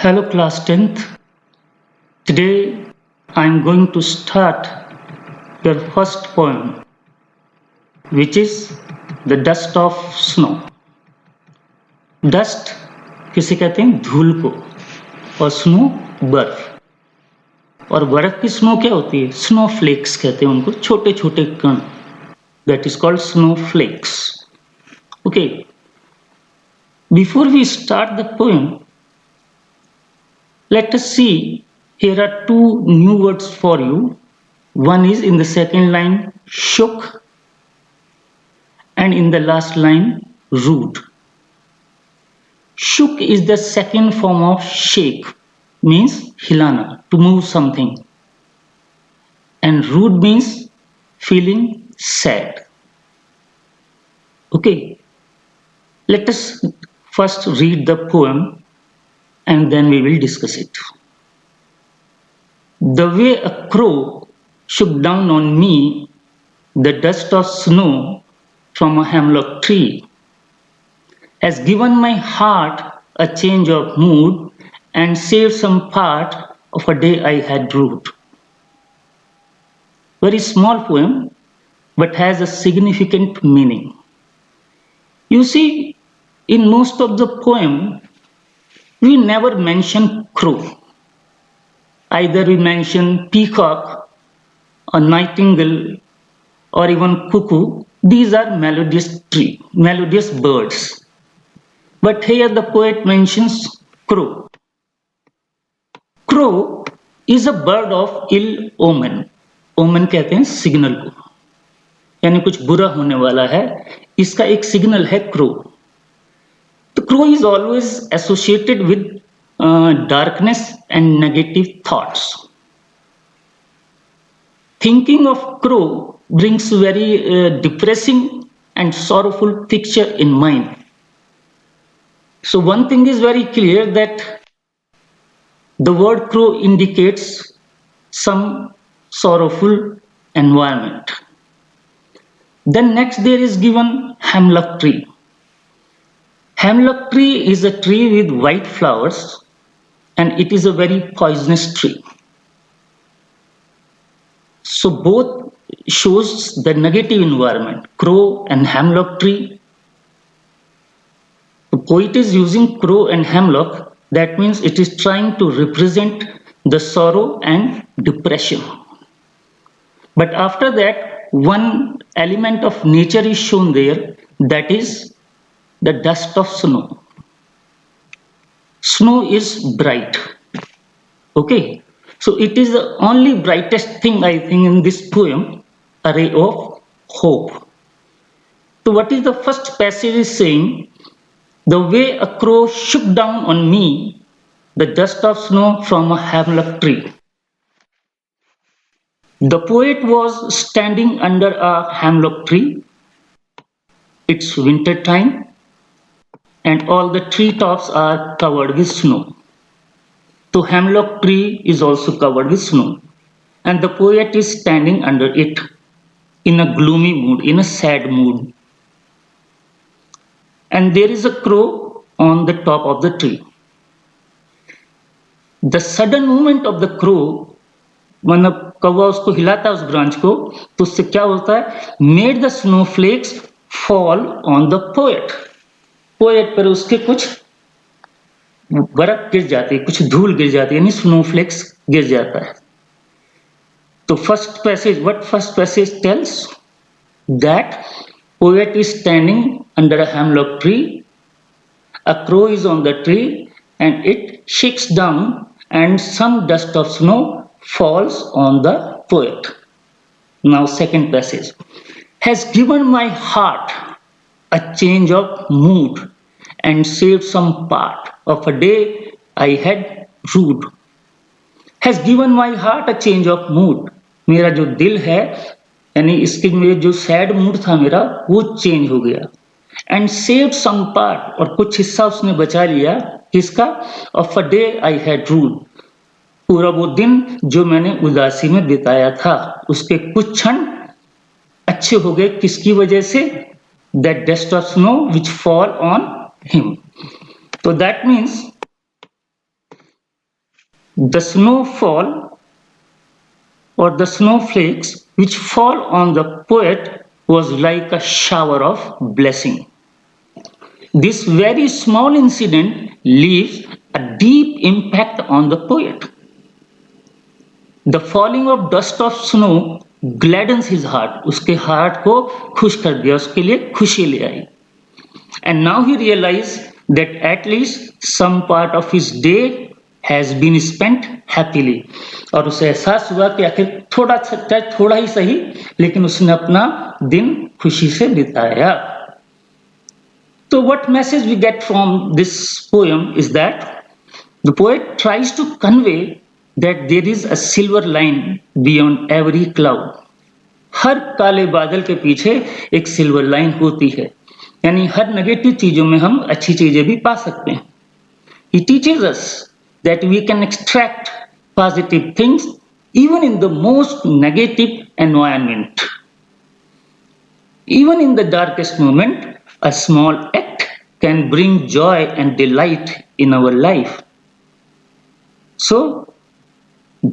Hello class 10th. Today I am going to start your first poem, which is The Dust of Snow. Dust किसे कहते हैं? धूल को, और snow बर्फ। और बर्फ की स्नो क्या होती है? स्नो फ्लेक्स कहते हैं उनको, छोटे छोटे कण। That is called snowflakes. Okay. Before we start the poem, let us see, here are two new words for you. One is in the second line, shook, and in the last line, rude. Shook is the second form of shake, means hilana, to move something. And rude means feeling sad. Okay, let us first read the poem and then we will discuss it. The way a crow shook down on me the dust of snow from a hemlock tree has given my heart a change of mood and saved some part of a day I had rued. Very small poem, but has a significant meaning. You see, in most of the poem, we never mention crow. Either we mention peacock, or nightingale, or even cuckoo. These are melodious birds. But here the poet mentions crow. Crow is a bird of ill omen. Omen कहते हैं signal को, यानी कुछ बुरा होने वाला है, इसका एक सिग्नल है crow. The crow is always associated with darkness and negative thoughts. Thinking of crow brings very depressing and sorrowful picture in mind. So one thing is very clear, that the word crow indicates some sorrowful environment. Then next there is given hemlock tree. Hemlock tree is a tree with white flowers, and it is a very poisonous tree. So both shows the negative environment, crow and hemlock tree. The poet is using crow and hemlock, that means it is trying to represent the sorrow and depression. But after that, one element of nature is shown there, that is the dust of snow. Snow is bright. Okay, so it is the only brightest thing I think in this poem, a ray of hope. So what is the first passage is saying? The way a crow shook down on me the dust of snow from a hemlock tree. The poet was standing under a hemlock tree. It's winter time, and all the treetops are covered with snow. So hemlock tree is also covered with snow, and the poet is standing under it in a gloomy mood, in a sad mood. And there is a crow on the top of the tree. The sudden movement of the crow, मतलब कौवा उसको हिलाता है उस branch को, तो उससे क्या होता है? Made the snowflakes fall on the poet. Poet पर उसके कुछ बर्फ गिर जाती है, कुछ धूल गिर जाती है, यानी स्नोफ्लेक्स गिर जाता है. तो first passage tells that poet is standing under a hemlock tree, a crow is on the tree, and it shakes down, and some dust of snow falls on the poet. Now second passage, has given my heart a change of mood and saved some part of a day I had rued. Has given my heart a change of mood. मेरा जो दिल है, यानी इसके में जो sad mood था मेरा, वो चेंज हो गया. And saved some part, और कुछ हिस्सा उसने बचा लिया. किसका? Of a day I had rued. पूरा वो दिन जो मैंने उदासी में बिताया था, उसके कुछ क्षण अच्छे हो गए. किसकी वजह से? That dust of snow which fall on him. So that means The snowfall or the snowflakes which fall on the poet was like a shower of blessing. This very small incident leaves a deep impact on the poet. The falling of dust of snow gladdens his heart. उसके heart को खुश कर दिया, उसके लिए खुशी ले आई. And now he realized that at least some part of his day has been spent happily. और उसे एहसास हुआ कि आखिर थोड़ा ही सही, लेकिन उसने अपना दिन खुशी से बिताया. So what message we get from this poem is that the poet tries to convey that there is a silver line beyond every cloud. हर काले बादल के पीछे एक सिल्वर लाइन होती है, यानी हर नेगेटिव चीजों में हम अच्छी चीजें भी पा सकते हैं. He teaches us that we can extract positive things even in the most negative environment. Even in the darkest moment, a small act can bring joy and delight in our life. So,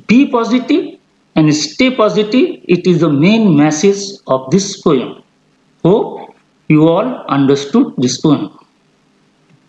be positive and stay positive. It is the main message of this poem. Hope you all understood this poem.